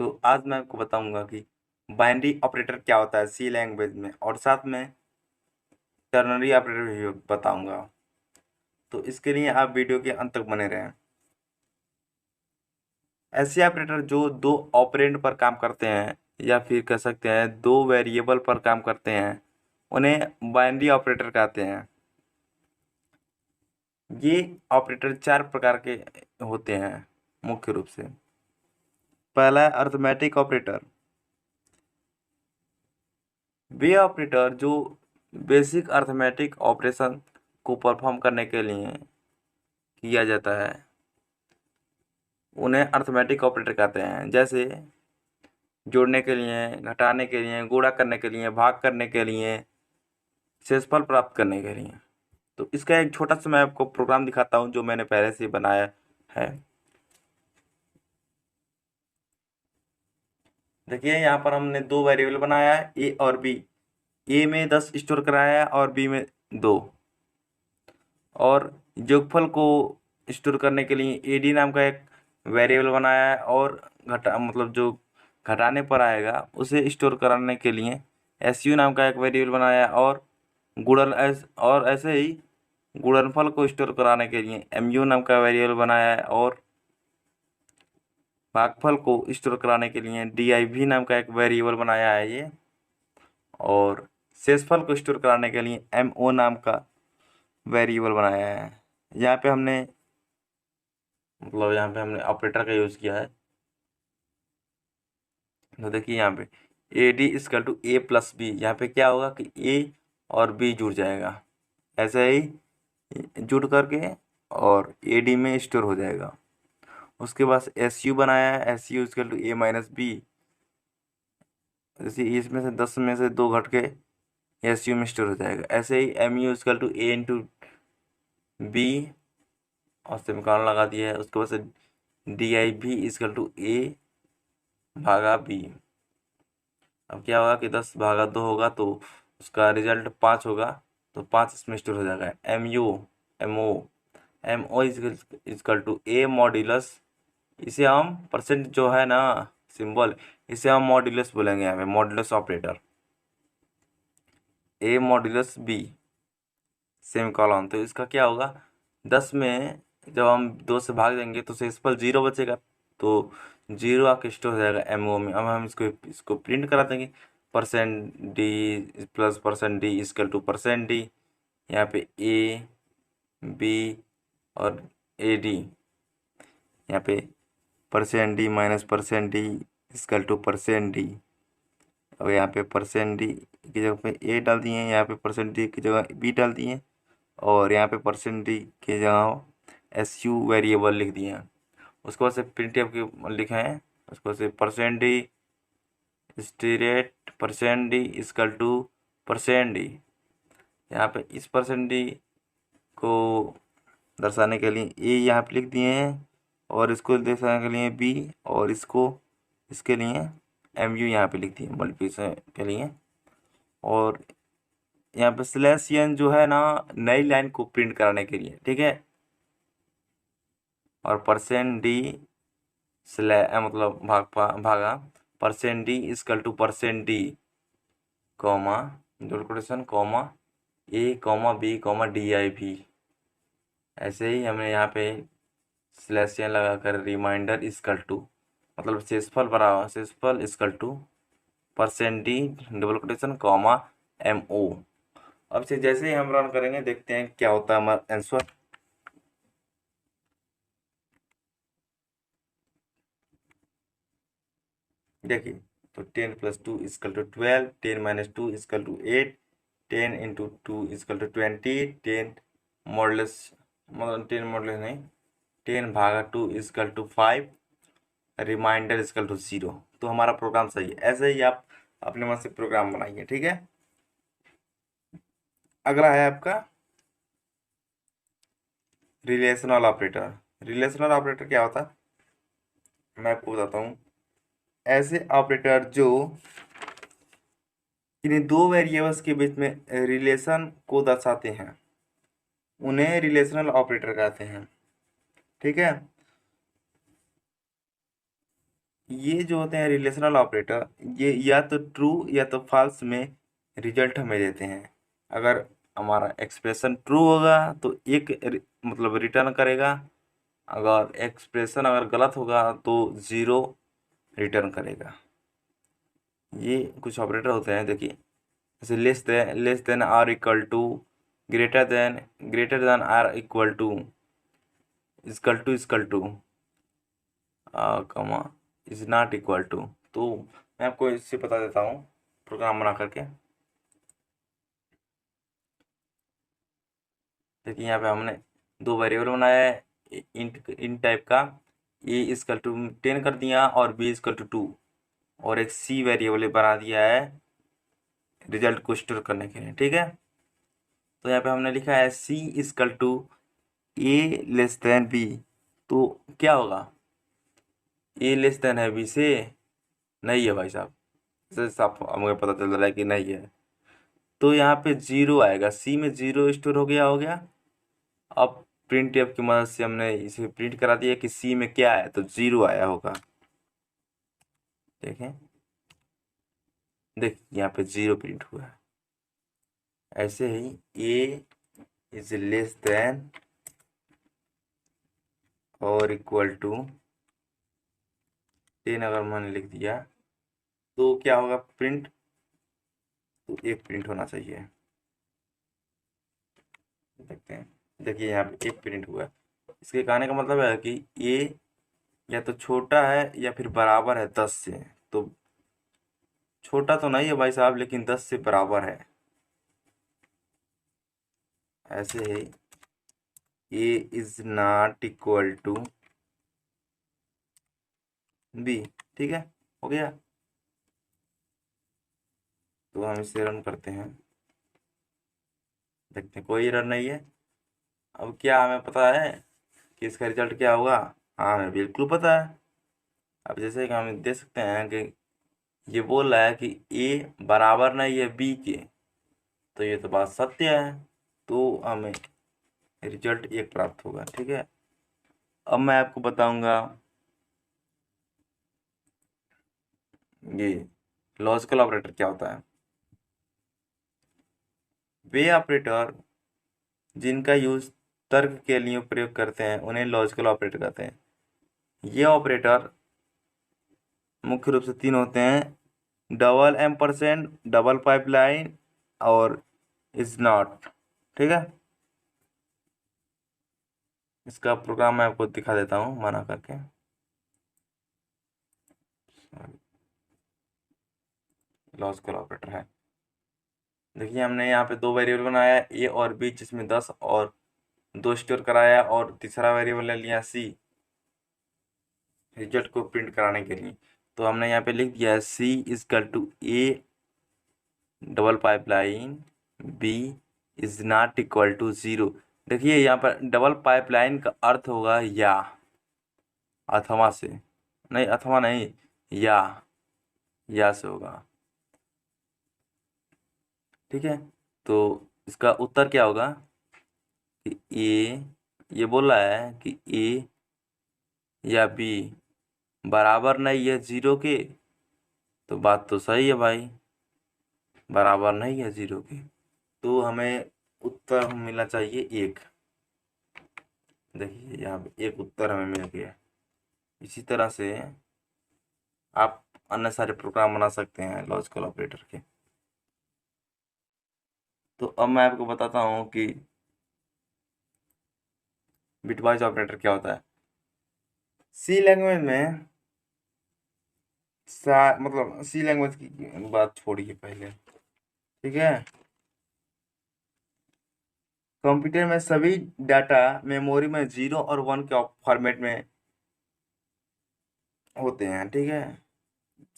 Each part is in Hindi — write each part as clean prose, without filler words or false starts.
तो आज मैं आपको बताऊंगा कि बाइनरी ऑपरेटर क्या होता है सी लैंग्वेज में, और साथ में टर्नरी ऑपरेटर भी बताऊंगा। तो इसके लिए आप वीडियो के अंत तक बने रहें। ऐसे ऑपरेटर जो दो ऑपरेंड पर काम करते हैं या फिर कह सकते हैं दो वेरिएबल पर काम करते हैं, उन्हें बाइनरी ऑपरेटर कहते हैं। ये ऑपरेटर चार प्रकार के होते हैं मुख्य रूप से। पहला है अरिथमेटिक ऑपरेटर। वे ऑपरेटर जो बेसिक अरिथमेटिक ऑपरेशन को परफॉर्म करने के लिए किया जाता है, उन्हें अरिथमेटिक ऑपरेटर कहते हैं। जैसे जोड़ने के लिए, घटाने के लिए, गुणा करने के लिए, भाग करने के लिए, शेषफल प्राप्त करने के लिए। तो इसका एक छोटा सा मैं आपको प्रोग्राम दिखाता हूँ जो मैंने पहले से बनाया है। देखिए यहाँ पर हमने दो वेरिएबल बनाया है, ए और बी। ए में 10 स्टोर कराया है और बी में 2। और योगफल को स्टोर करने के लिए एडी नाम का एक वेरिएबल बनाया है, और घटा मतलब जो घटाने पर आएगा उसे स्टोर कराने के लिए एसयू नाम का एक वेरिएबल बनाया है, और और ऐसे ही गुणनफल को स्टोर कराने के लिए एमयू नाम का वेरिएबल बनाया है, और भागफल को स्टोर कराने के लिए div नाम का एक वेरिएबल बनाया है ये, और शेषफल को स्टोर कराने के लिए mo नाम का वेरिएबल बनाया है। यहाँ पे हमने ऑपरेटर का यूज़ किया है। तो देखिए यहाँ पे A D equal to A plus B, यहाँ पे क्या होगा कि ए और बी जुड़ जाएगा, ऐसे ही जुड़ करके और ए डी में स्टोर हो जाएगा। उसके बाद एस यू बनाया है, S U is equal to A minus B. जैसे इसमें से 10 में से 2 घट के एस यू में स्टोर हो जाएगा। ऐसे ही m u is equal to a into b, और सेमीकोलन लगा दिया है। उसके बाद से डी आई भी इजकल टू ए भागा बी। अब क्या होगा कि 10 भागा 2 होगा तो उसका रिजल्ट 5 होगा, तो 5 इसमें स्टोर हो जाएगा। M O equal to A modulus. इसे हम परसेंट जो है ना सिंबल, इसे हम मॉड्यूलस बोलेंगे यहाँ पे, मॉड्यूलस ऑपरेटर। ए मॉड्यूलस बी सेम कॉलम। तो इसका क्या होगा, 10 में जब हम 2 से भाग देंगे तो शेषफल 0 बचेगा, तो 0 आके स्टोर हो जाएगा एमओ में। अब हम इसको प्रिंट करा देंगे, percent D plus percent D equal to percent D. यहाँ पे ए बी और ए डी, यहाँ पे percent D minus percent D equal to percent D. अब यहाँ पे परसेंट डी की जगह पे ए डाल दिए, यहाँ पे परसेंट डी की जगह बी डाल दिए, और यहाँ पे परसेंट डी की जगह एस यू वेरिएबल लिख दिए हैं। उसके बाद से प्रिंट के लिखे हैं। उसके बाद से परसेंट डी स्टेरेट percent D equal to percent D. यहाँ पे इस परसेंट डी को दर्शाने के लिए ए यहाँ पे लिख दिए हैं, और इसको दर्शाने के लिए बी, और इसके लिए एम यू यहाँ पे लिख दिए मल्टीप्लिकेशन के लिए। और यहाँ पे स्लैश एन जो है ना नई लाइन को प्रिंट कराने के लिए, ठीक है। और परसेंट डी मतलब भागा percent D equal to percent D comma double quotation comma A comma B comma D I भी। ऐसे ही हमने यहाँ पे स्लैश एन लगा कर रिमाइंडर इजकल टू मतलब शेषफल is equal to percent D double quotation comma m o. अब से जैसे ही हम रन करेंगे देखते हैं क्या होता है हमारा आंसर। देखिए तो 10 plus 2 equal to 12, 10 minus 2 equal to 8, 10 into 2 equal to 20, 10 modulus मतलब 10 मॉडलेस नहीं, 10 भागा 2 equal to 5, remainder is equal to 0। तो हमारा प्रोग्राम सही है। ऐसे ही आप अपने मन से प्रोग्राम बनाइए, ठीक है। अगला है आपका रिलेशनल ऑपरेटर। रिलेशनल ऑपरेटर क्या होता है मैं आपको बताता हूँ। ऐसे ऑपरेटर जो किन्हीं दो वेरिएबल्स के बीच में रिलेशन को दर्शाते हैं उन्हें रिलेशनल ऑपरेटर कहते हैं, ठीक है। ये जो होते हैं रिलेशनल ऑपरेटर, ये या तो ट्रू या तो फॉल्स में रिजल्ट हमें देते हैं। अगर हमारा एक्सप्रेशन ट्रू होगा तो एक मतलब रिटर्न करेगा, अगर एक्सप्रेशन अगर गलत होगा तो ज़ीरो रिटर्न करेगा। ये कुछ ऑपरेटर होते हैं, देखिए जैसे less than or equal to, greater than or equal to comma is not equal to. तो मैं आपको इससे बता देता हूँ प्रोग्राम बना करके। देखिए यहाँ पे हमने दो वेरिएबल बनाया है इंट टाइप का, ए इक्वल टू 10 कर दिया और बी इक्वल टू 2, और एक सी वेरिएबल बना दिया है रिजल्ट को स्टोर करने के लिए, ठीक है। तो यहाँ पे हमने लिखा है c equal to a less than b, तो क्या होगा, ए लेस देन है बी से, नहीं है भाई साहब, इससे साफ हमें पता चल रहा है कि नहीं है। तो यहाँ पे जीरो आएगा, सी में जीरो स्टोर हो गया। अब प्रिंट एफ की मदद से हमने इसे प्रिंट करा दिया कि सी में क्या है, तो जीरो आया होगा। देखें, देख यहाँ पे जीरो प्रिंट हुआ है। ऐसे ही ए इज लेस देन और इक्वल टू 10 अगर मैंने लिख दिया तो क्या होगा प्रिंट, तो एक प्रिंट होना चाहिए। देखते हैं, देखिए यहाँ पे एक प्रिंट हुआ है। इसके कहने का मतलब है कि ए या तो छोटा है या फिर बराबर है 10 से। तो छोटा तो नहीं है भाई साहब, लेकिन 10 से बराबर है। ऐसे ही a is not equal to b, ठीक है, हो गया। तो हम इसे रन करते हैं, देखते हैं कोई एरर नहीं है। अब क्या हमें पता है कि इसका रिजल्ट क्या होगा? हाँ, हमें बिल्कुल पता है। अब जैसे कि हम देख सकते हैं कि ये बोल रहा है कि ए बराबर नहीं है बी के, तो ये तो बात सत्य है, तो हमें रिजल्ट एक प्राप्त होगा, ठीक है। अब मैं आपको बताऊंगा ये लॉजिकल ऑपरेटर क्या होता है। वे ऑपरेटर जिनका यूज तर्क के लिए प्रयोग करते हैं उन्हें लॉजिकल ऑपरेटर कहते हैं। ये ऑपरेटर मुख्य रूप से तीन होते हैं, डबल एम्परसेंड, डबल पाइपलाइन और इज नॉट, ठीक है। इसका प्रोग्राम मैं आपको दिखा देता हूँ मना करके। लॉजिकल ऑपरेटर है, देखिए हमने यहाँ पे दो वेरिएबल बनाया है ए और बी, जिसमें 10 और 2 स्टोर कराया, और तीसरा वेरिएबल ले लिया सी रिजल्ट को प्रिंट कराने के लिए। तो हमने यहाँ पे लिख दिया है c is equal to a double pipeline b is not equal to zero. देखिए यहाँ पर डबल पाइपलाइन का अर्थ होगा या, अथवा से, नहीं अथवा नहीं, या से होगा, ठीक है। तो इसका उत्तर क्या होगा कि ये बोल रहा है कि ए या बी बराबर नहीं है जीरो के, तो बात तो सही है भाई, बराबर नहीं है जीरो के, तो हमें उत्तर मिलना चाहिए एक। देखिए यहाँ पे एक उत्तर हमें मिल गया। इसी तरह से आप अन्य सारे प्रोग्राम बना सकते हैं लॉजिकल ऑपरेटर के। तो अब मैं आपको बताता हूँ कि बिटवाइज ऑपरेटर क्या होता है। सी लैंग्वेज में मतलब सी लैंग्वेज की बात छोड़िए पहले, ठीक है। कंप्यूटर में सभी डाटा मेमोरी में 0 और 1 के फॉर्मेट में होते हैं, ठीक है।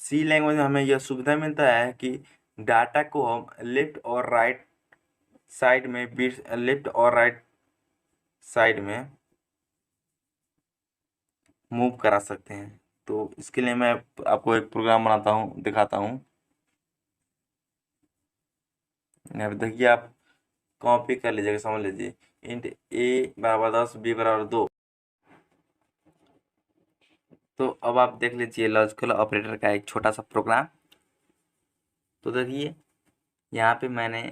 सी लैंग्वेज में हमें यह सुविधा मिलता है कि डाटा को हम लेफ्ट और राइट साइड में मूव करा सकते हैं। तो इसके लिए मैं आपको एक प्रोग्राम बनाता हूँ, दिखाता हूँ। यहाँ पे देखिए, आप कॉपी कर लीजिएगा, समझ लीजिए। इंट ए बराबर 10, बी बराबर 2। तो अब आप देख लीजिए लॉजिकल ऑपरेटर का एक छोटा सा प्रोग्राम। तो देखिए यहाँ पे मैंने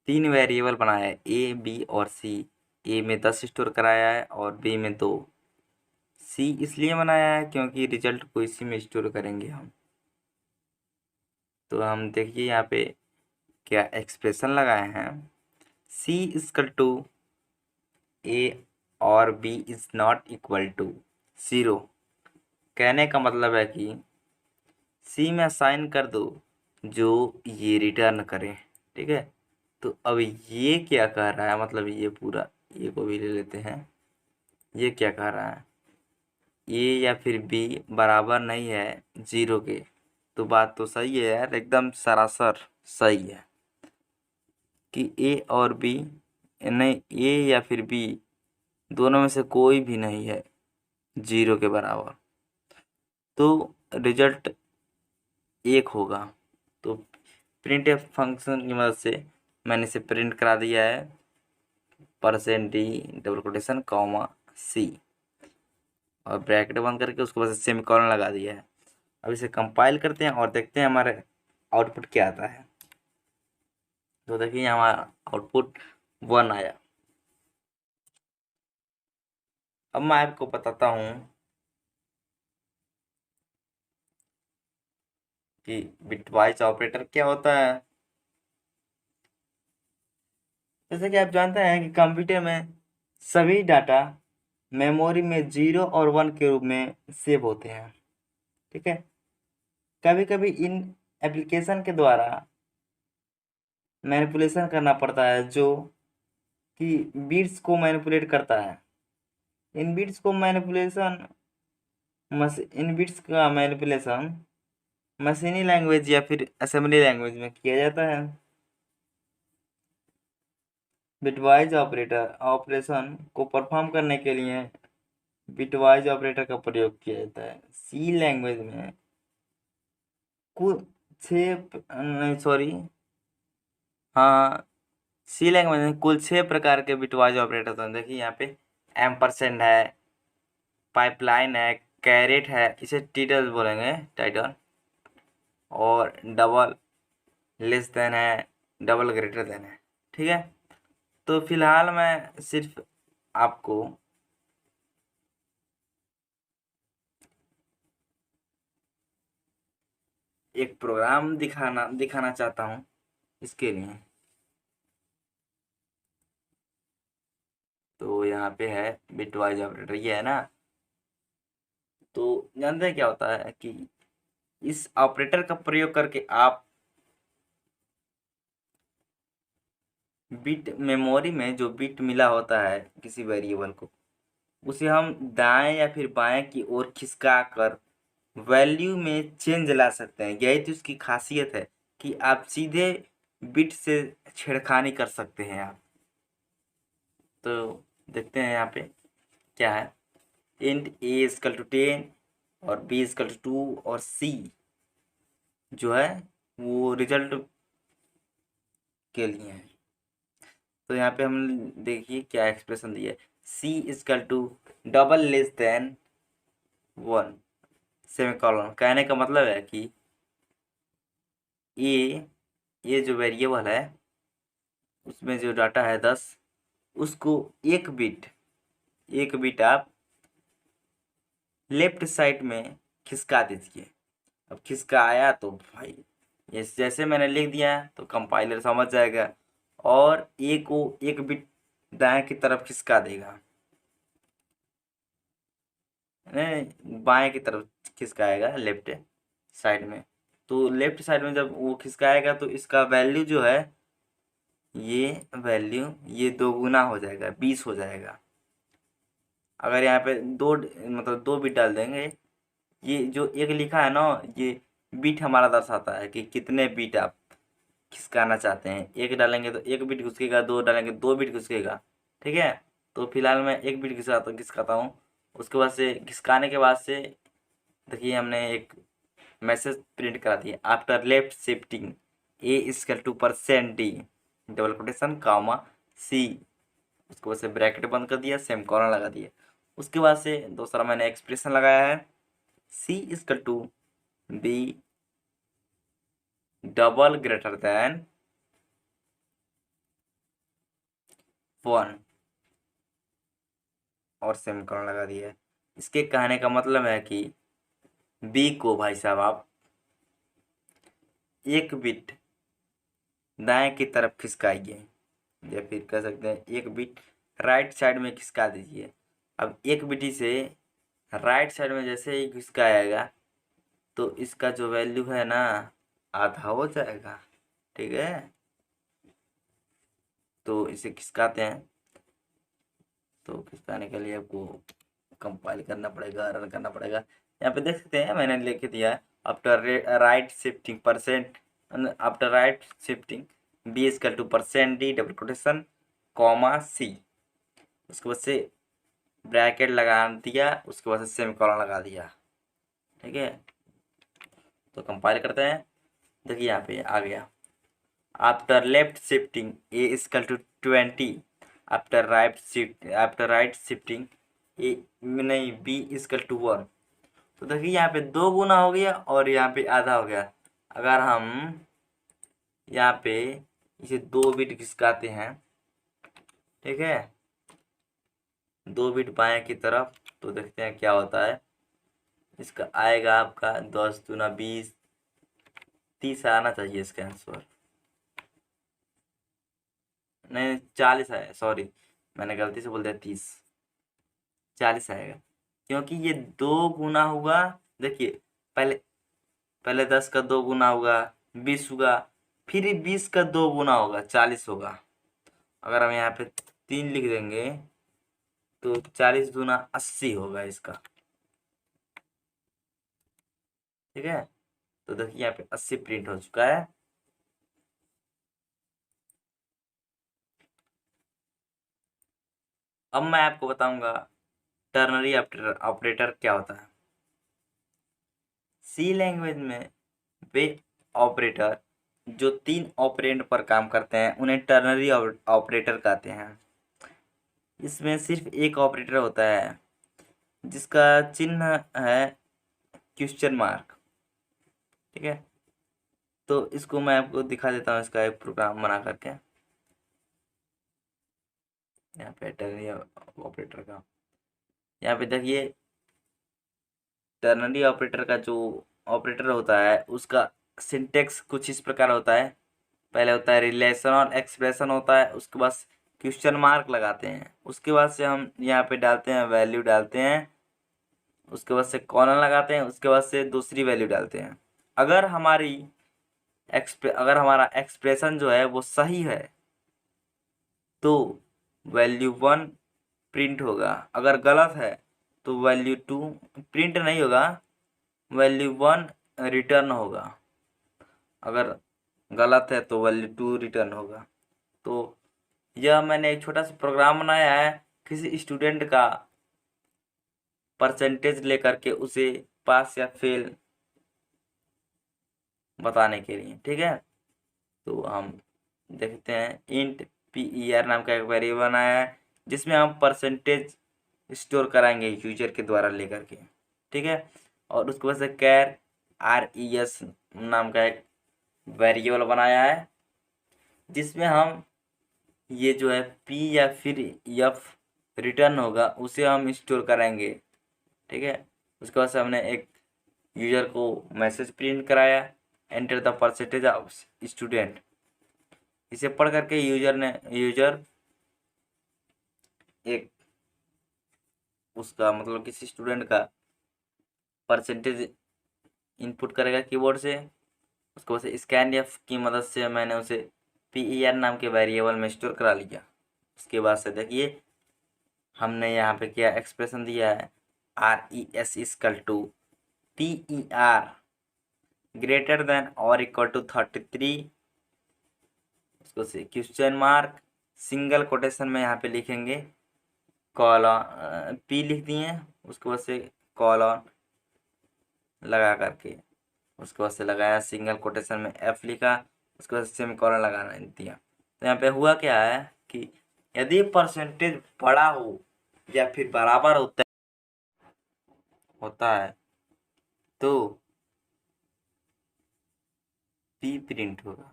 3 वेरिएबल बनाया है, ए बी और सी। ए में 10 स्टोर कराया है और बी में 2। सी इसलिए बनाया है क्योंकि रिजल्ट को इसी में स्टोर करेंगे हम। तो हम देखिए यहाँ पे क्या एक्सप्रेशन लगाए हैं, सी इक्वल टू ए और B is not equal to 0। कहने का मतलब है कि सी में असाइन कर दो जो ये रिटर्न करे, ठीक है। तो अब ये क्या कह रहा है, मतलब ये पूरा ये को भी ले लेते हैं। ये क्या कह रहा है, ए या फिर बी बराबर नहीं है 0 के। तो बात तो सही है यार, एकदम सरासर सही है कि ए और बी, नहीं ए या फिर बी दोनों में से कोई भी नहीं है 0 के बराबर। तो रिजल्ट 1 होगा। तो प्रिंट एफ फंक्शन की मदद से मैंने इसे प्रिंट करा दिया है, %d डबल कोटेशन कॉमा सी, और ब्रैकेट बंद करके उसके बाद सेमीकोलन लगा दिया है। अब इसे कंपाइल करते हैं और देखते हैं हमारे आउटपुट क्या आता है। तो देखिए हमारा आउटपुट 1 आया। अब मैं आपको बताता हूँ कि बिटवाइज ऑपरेटर क्या होता है। जैसे कि आप जानते हैं कि कंप्यूटर में सभी डाटा मेमोरी में 0 और 1 के रूप में सेव होते हैं, ठीक है। कभी कभी इन एप्लीकेशन के द्वारा मैनिपुलेशन करना पड़ता है, जो कि बिट्स को मैनिपुलेट करता है। इन बिट्स को मैनिपुलेशन इन बिट्स का मैनिपुलेशन मशीनी लैंग्वेज या फिर असेंबली लैंग्वेज में किया जाता है। बिटवाइज ऑपरेटर ऑपरेशन को परफॉर्म करने के लिए बिटवाइज ऑपरेटर का प्रयोग किया जाता है। सी लैंग्वेज में कुल नहीं सॉरी हाँ, सी लैंग्वेज में कुल 6 प्रकार के बिटवाइज ऑपरेटर होते हैं। देखिए यहाँ पे एम्परसेंड है, पाइपलाइन है, कैरेट है, इसे टीटल बोलेंगे, टाइटल, और डबल लेस देन है, डबल ग्रेटर देन है, ठीक है। तो फिलहाल मैं सिर्फ आपको एक प्रोग्राम दिखाना चाहता हूँ इसके लिए। तो यहाँ पे है बिटवाइज ऑपरेटर, ये है ना। तो जानते हैं क्या होता है कि इस ऑपरेटर का प्रयोग करके आप बिट मेमोरी में जो बिट मिला होता है किसी वेरिएबल को, उसे हम दाएं या फिर बाएं की ओर खिसका कर वैल्यू में चेंज ला सकते हैं। यही तो इसकी खासियत है कि आप सीधे बिट से छेड़खानी कर सकते हैं आप। तो देखते हैं यहाँ पे क्या है, इंट ए इक्वल टू 10 और बी इक्वल टू 2 और सी जो है वो रिजल्ट के लिए है। तो यहाँ पे हम देखिए क्या एक्सप्रेशन दिया है, c equal to double less than 1 semicolon. कहने का मतलब है कि ये जो वेरिएबल है उसमें जो डाटा है 10, उसको एक बिट आप लेफ्ट साइड में खिसका दीजिए। अब खिसका आया तो भाई ये जैसे मैंने लिख दिया तो कंपाइलर समझ जाएगा और ए को एक बिट दाएं की तरफ खिसका देगा, नहीं बाएं की तरफ खिसकाएगा लेफ्ट साइड में। तो लेफ्ट साइड में जब वो खिसकाएगा तो इसका वैल्यू जो है, ये वैल्यू ये दोगुना हो जाएगा, 20 हो जाएगा। अगर यहाँ पे दो मतलब 2 बिट डाल देंगे, ये जो एक लिखा है ना, ये बिट हमारा दर्शाता है कि कितने बिट आप खिसकाना चाहते हैं। एक डालेंगे तो एक बिट घुसकेगा, 2 डालेंगे 2 बिट घुसकेगा, ठीक है। तो फिलहाल मैं एक बिट घिसकाता हूँ। उसके बाद से घिसकाने के बाद से देखिए हमने एक मैसेज प्रिंट करा दिया, after left shifting A equal to %d double quotation comma सी, उसके बाद से ब्रैकेट बंद कर दिया, सेमीकोलन लगा दिया। उसके बाद से दूसरा मैंने एक्सप्रेशन लगाया है C equal to B double greater than 1 और सेमीकोलन लगा दिया है। इसके कहने का मतलब है कि B को भाई साहब आप एक बिट दाएं की तरफ खिसकाइए, या फिर कह सकते हैं एक बिट राइट साइड में खिसका दीजिए। अब एक बिटी से राइट साइड में जैसे ही खिसकाएगा तो इसका जो वैल्यू है ना आधा हो जाएगा, ठीक है। तो इसे खिसकाते हैं, तो खिसकाने के लिए आपको कंपाइल करना पड़ेगा, रन करना पड़ेगा। यहाँ पे देख सकते हैं मैंने लिख दिया है after right shifting percent, after right shifting B equal to percent D double quotation comma सी, उसके बाद से ब्रैकेट लगा दिया, उसके बाद से सेमीकोलन लगा दिया, ठीक है। तो कंपाइल करते हैं, देखिए यहाँ पे आ गया after left shifting A equal to 20 after right shifting A नहीं बी इक्वल टू 1। तो देखिए यहाँ पे 2 गुना हो गया और यहाँ पे आधा हो गया। अगर हम यहाँ पे इसे 2 बिट खिसकाते हैं, ठीक है, 2 बिट बाएं की तरफ, तो देखते हैं क्या होता है। इसका आएगा आपका 10 दूना 20, 30 आना चाहिए इसका आंसर, नहीं 40 आया, सॉरी मैंने गलती से बोल दिया 30, 40 आएगा क्योंकि ये 2 गुना होगा। देखिए पहले पहले 10 का 2 गुना होगा 20 होगा, फिर 20 का 2 गुना होगा 40 होगा। अगर हम यहाँ पे 3 लिख देंगे तो 40 दूना 80 होगा इसका, ठीक है। तो देखिए यहाँ पे 80 प्रिंट हो चुका है। अब मैं आपको बताऊंगा टर्नरी ऑपरेटर क्या होता है। सी लैंग्वेज में वे ऑपरेटर जो 3 ऑपरेंड पर काम करते हैं उन्हें टर्नरी ऑपरेटर कहते हैं। इसमें सिर्फ एक ऑपरेटर होता है जिसका चिन्ह है क्वेश्चन मार्क, ठीक है। तो इसको मैं आपको दिखा देता हूँ, इसका एक प्रोग्राम बना करके यहाँ पे टर्नरी ऑपरेटर का। यहाँ पे देखिए टर्नरी ऑपरेटर का जो ऑपरेटर होता है उसका सिंटेक्स कुछ इस प्रकार होता है। पहले होता है रिलेशन और एक्सप्रेशन होता है, उसके बाद क्वेश्चन मार्क लगाते हैं, उसके बाद से हम यहाँ पे डालते हैं वैल्यू डालते हैं, उसके बाद से कॉलन लगाते हैं, उसके बाद से दूसरी वैल्यू डालते हैं। अगर अगर हमारा एक्सप्रेशन जो है वो सही है तो वैल्यू 1 प्रिंट होगा, अगर गलत है तो वैल्यू 2 प्रिंट नहीं होगा, वैल्यू 1 रिटर्न होगा। अगर गलत है तो वैल्यू 2 रिटर्न होगा। तो यह मैंने एक छोटा सा प्रोग्राम बनाया है किसी स्टूडेंट का परसेंटेज लेकर के उसे पास या फेल बताने के लिए, ठीक है। तो हम देखते हैं इंट PER नाम का एक वेरिएबल बनाया है जिसमें हम परसेंटेज स्टोर कराएंगे यूजर के द्वारा लेकर के, ठीक है। और उसके बाद से कैर RES नाम का एक वेरिएबल बनाया है जिसमें हम ये जो है P या फिर F रिटर्न होगा उसे हम स्टोर कराएंगे, ठीक है। उसके बाद से हमने एक यूजर को मैसेज प्रिंट कराया enter the percentage of student. इसे पढ़ करके यूजर एक उसका मतलब किसी स्टूडेंट का परसेंटेज इनपुट करेगा कीबोर्ड से। उसके बाद से स्कैन एफ की मदद से मैंने उसे PER नाम के वेरिएबल में स्टोर करा लिया। उसके बाद से देखिए हमने यहाँ पे क्या एक्सप्रेशन दिया है RES equal to PER greater than और इक्वल टू 33, उसको से क्वेश्चन मार्क सिंगल कोटेशन में यहाँ पे लिखेंगे कॉलन P लिख दिए, उसके बाद से कॉलन लगा करके उसके बाद से लगाया सिंगल कोटेशन में F लिखा, उसके बाद सेमीकोलन लगाना दिया। तो यहाँ पे हुआ क्या है कि यदि परसेंटेज बड़ा हो या फिर बराबर होता है तो पी प्रिंट होगा।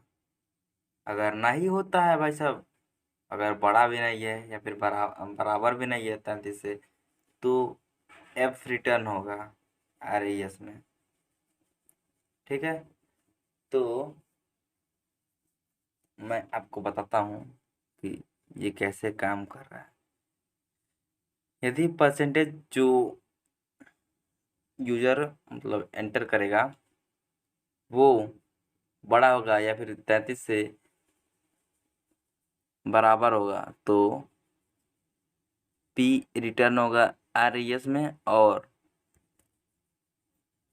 अगर नहीं होता है भाई साहब, अगर बड़ा भी नहीं है या फिर बराबर भी नहीं है 33 से, तो एफ रिटर्न होगा RES में। ठीक है, तो मैं आपको बताता हूँ कि ये कैसे काम कर रहा है। यदि परसेंटेज जो यूजर मतलब एंटर करेगा वो बड़ा होगा या फिर 33 से बराबर होगा, तो पी रिटर्न होगा RES में और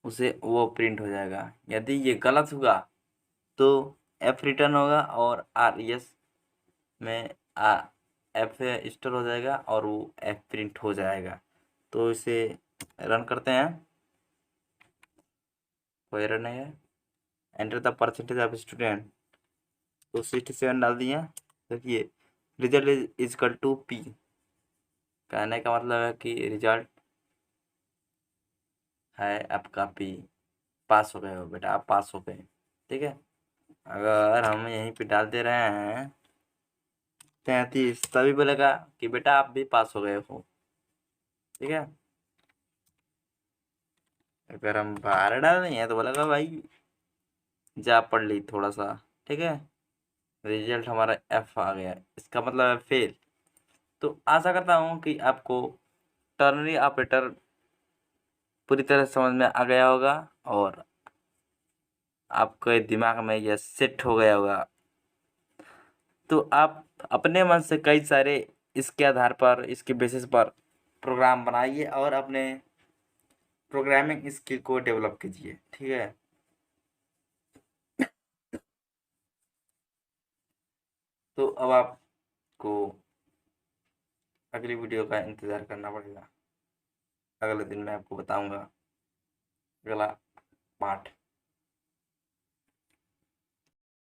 उसे वो प्रिंट हो जाएगा। यदि ये गलत हुआ तो एफ रिटर्न होगा और RES में एफ स्टोर हो जाएगा और वो एफ प्रिंट हो जाएगा। तो इसे रन करते हैं, कोई एरर नहीं है। Enter the percentage of student, तो 67 डाल दिया। देखिए result is equal to P. कहने का मतलब है कि रिजल्ट है आपका पी। पास हो गए हो बेटा, आप पास हो गए। ठीक है, अगर हम यहीं पे डाल दे रहे हैं 33, तभी बोलेगा कि बेटा आप भी पास हो गए हो। ठीक है, अगर हम बाहर डाल रहे हैं तो बोलेगा भाई जा पढ़ ली थोड़ा सा। ठीक है, रिजल्ट हमारा एफ आ गया, इसका मतलब है फेल। तो आशा करता हूँ कि आपको टर्नरी ऑपरेटर पूरी तरह समझ में आ गया होगा और आपके दिमाग में यह सेट हो गया होगा। तो आप अपने मन से कई सारे इसके आधार पर, इसके बेसिस पर प्रोग्राम बनाइए और अपने प्रोग्रामिंग स्किल को डेवलप कीजिए। ठीक है, तो अब आपको अगली वीडियो का इंतज़ार करना पड़ेगा। अगले दिन मैं आपको बताऊंगा अगला पार्ट।